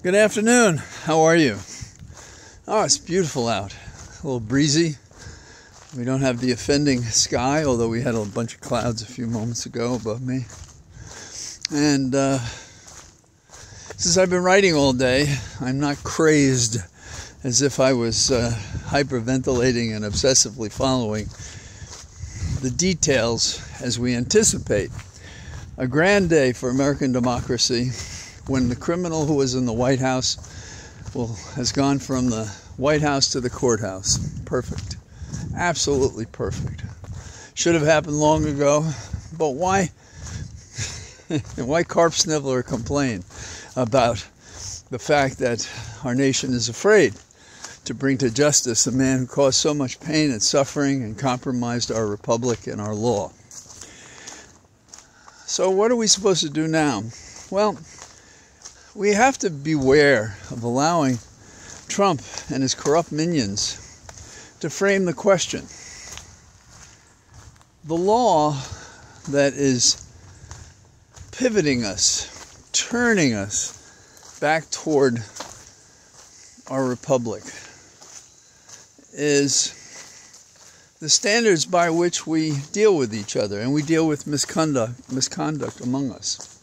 Good afternoon. How are you? Oh, it's beautiful out. A little breezy. We don't have the offending sky, although we had a bunch of clouds a few moments ago above me. And since I've been writing all day, I'm not crazed as if I was hyperventilating and obsessively following the details as we anticipate a grand day for American democracy when the criminal who was in the White House has gone from the White House to the courthouse. Perfect. Absolutely perfect. Should have happened long ago, but why? Why Carp Sniveler complain about the fact that our nation is afraid to bring to justice a man who caused so much pain and suffering and compromised our republic and our law? So what are we supposed to do now? Well, we have to beware of allowing Trump and his corrupt minions to frame the question. The law that is pivoting us, turning us back toward our republic is the standards by which we deal with each other, and we deal with misconduct among us.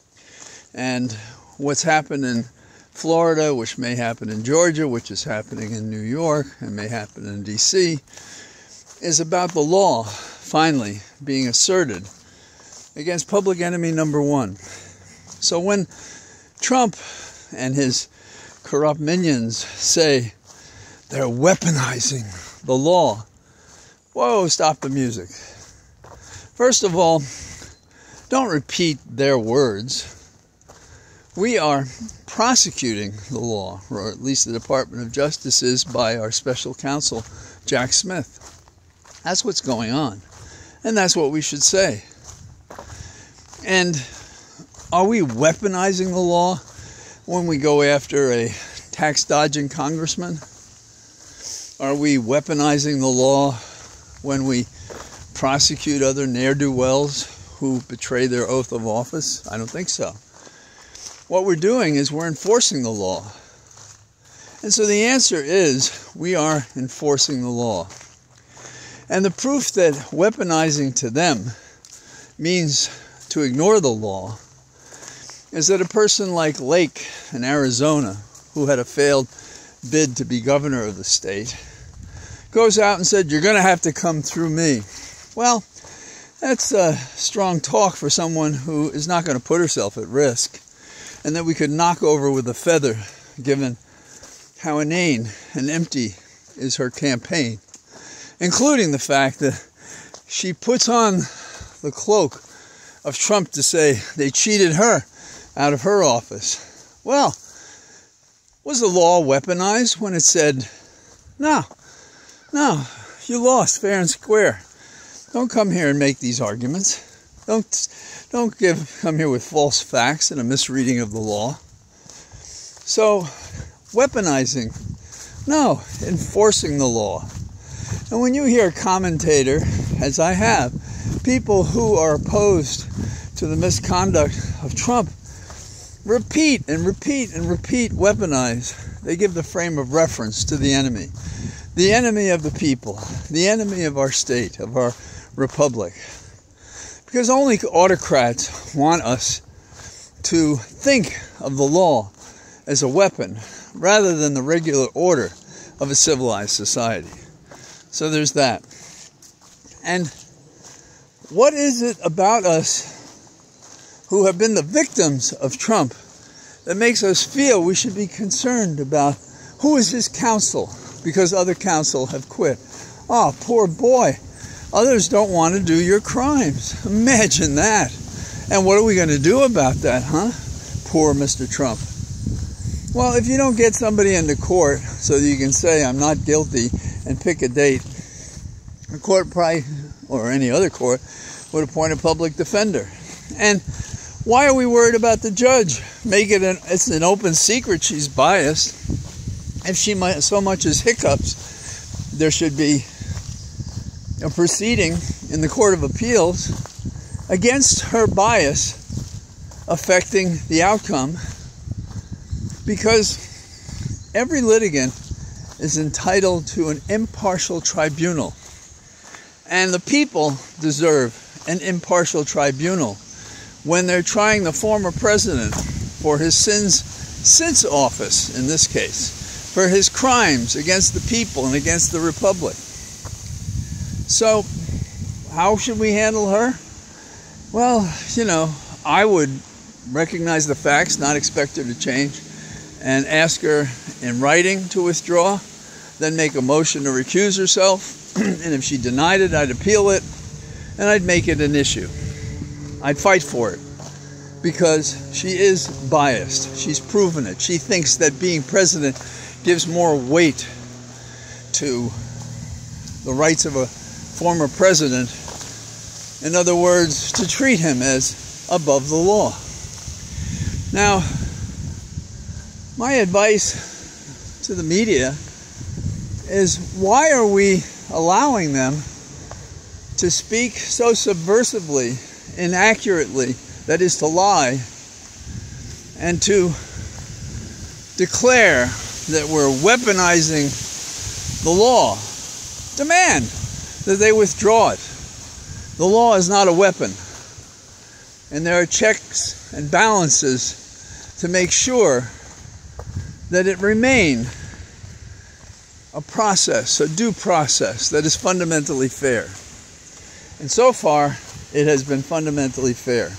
And what's happened in Florida, which may happen in Georgia, which is happening in New York, and may happen in D.C., is about the law finally being asserted against public enemy number one. So when Trump and his corrupt minions say they're weaponizing the law, whoa, stop the music. First of all, don't repeat their words. We are prosecuting the law, or at least the Department of Justice is, by our special counsel, Jack Smith. That's what's going on. And that's what we should say. And are we weaponizing the law when we go after a tax-dodging congressman? Are we weaponizing the law when we prosecute other ne'er-do-wells who betray their oath of office? I don't think so. What we're doing is we're enforcing the law. And so the answer is we are enforcing the law. And the proof that weaponizing to them means to ignore the law is that a person like Lake in Arizona, who had a failed bid to be governor of the state, goes out and said, "You're going to have to come through me." Well, that's strong talk for someone who is not going to put herself at risk, and that we could knock over with a feather, given how inane and empty is her campaign, including the fact that she puts on the cloak of Trump to say they cheated her out of her office. Well, was the law weaponized when it said, no, you lost fair and square. Don't come here and make these arguments. Don't come here with false facts and a misreading of the law. So, weaponizing, no, enforcing the law. And when you hear a commentator, as I have, people who are opposed to the misconduct of Trump repeat and repeat and repeat weaponize, they give the frame of reference to the enemy of the people, the enemy of our state, of our republic. Because only autocrats want us to think of the law as a weapon rather than the regular order of a civilized society. So there's that. And what is it about us who have been the victims of Trump that makes us feel we should be concerned about who is his counsel, because other counsel have quit? Oh, poor boy. Others don't want to do your crimes. Imagine that. And what are we going to do about that, huh? Poor Mr. Trump. Well, if you don't get somebody into court so that you can say, "I'm not guilty," and pick a date, the court probably, or any other court, would appoint a public defender. And why are we worried about the judge? It's an open secret she's biased. If she so much as hiccups, there should be a proceeding in the Court of Appeals against her bias affecting the outcome Because every litigant is entitled to an impartial tribunal. And the people deserve an impartial tribunal when they're trying the former president for his sins since office, in this case, for his crimes against the people and against the republic. So, how should we handle her? Well, I would recognize the facts, not expect her to change, and ask her in writing to withdraw, then make a motion to recuse herself, and if she denied it, I'd appeal it, and I'd make it an issue. I'd fight for it, because she is biased. She's proven it. She thinks that being president gives more weight to the rights of a former president. In other words, to treat him as above the law. Now, my advice to the media is, why are we allowing them to speak so subversively, inaccurately, that is to lie, and to declare that we're weaponizing the law? Demand that they withdraw it. The law is not a weapon, and there are checks and balances to make sure that it remain a process, a due process that is fundamentally fair. And so far, it has been fundamentally fair.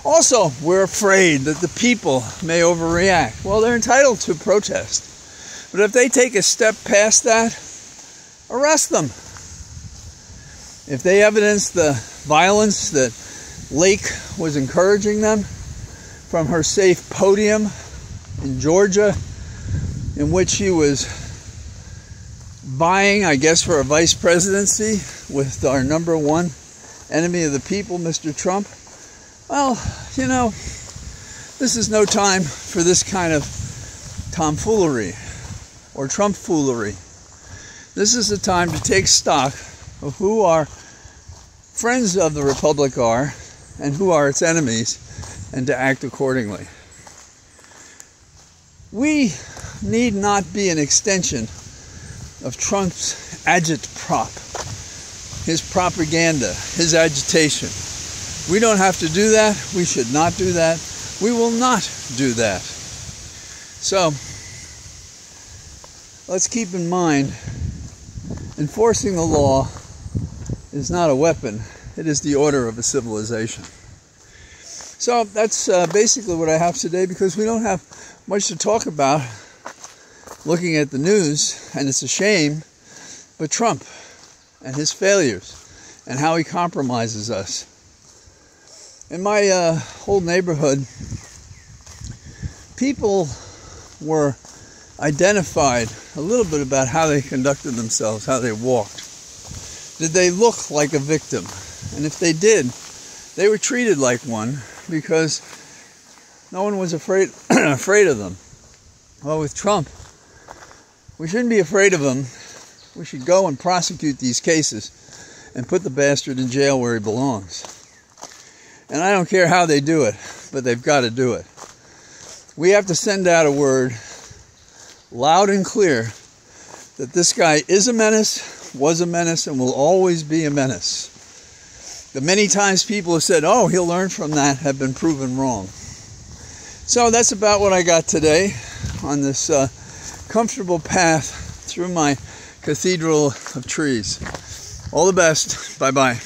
Also, we're afraid that the people may overreact. Well, they're entitled to protest. But if they take a step past that, arrest them. If they evidence the violence that Lake was encouraging them from her safe podium in Georgia, in which she was vying, I guess, for a vice presidency with our number one enemy of the people, Mr. Trump, well, this is no time for this kind of tomfoolery or Trump-foolery. This is the time to take stock of who our friends of the Republic are and who are its enemies, and to act accordingly. We need not be an extension of Trump's agitprop, his propaganda, his agitation. We don't have to do that. We should not do that. We will not do that. So, let's keep in mind, enforcing the law is not a weapon. It is the order of a civilization. So that's basically what I have today, because we don't have much to talk about looking at the news, and it's a shame, but Trump and his failures and how he compromises us. In my whole neighborhood, people were identified a little bit about how they conducted themselves, how they walked. Did they look like a victim? And if they did, they were treated like one, because no one was afraid of them. Well, with Trump, we shouldn't be afraid of him. We should go and prosecute these cases and put the bastard in jail where he belongs. And I don't care how they do it, but they've got to do it. We have to send out a word loud and clear that this guy is a menace, was a menace, and will always be a menace. The many times people have said, oh, he'll learn from that, have been proven wrong. So that's about what I got today on this comfortable path through my cathedral of trees. All the best. Bye-bye.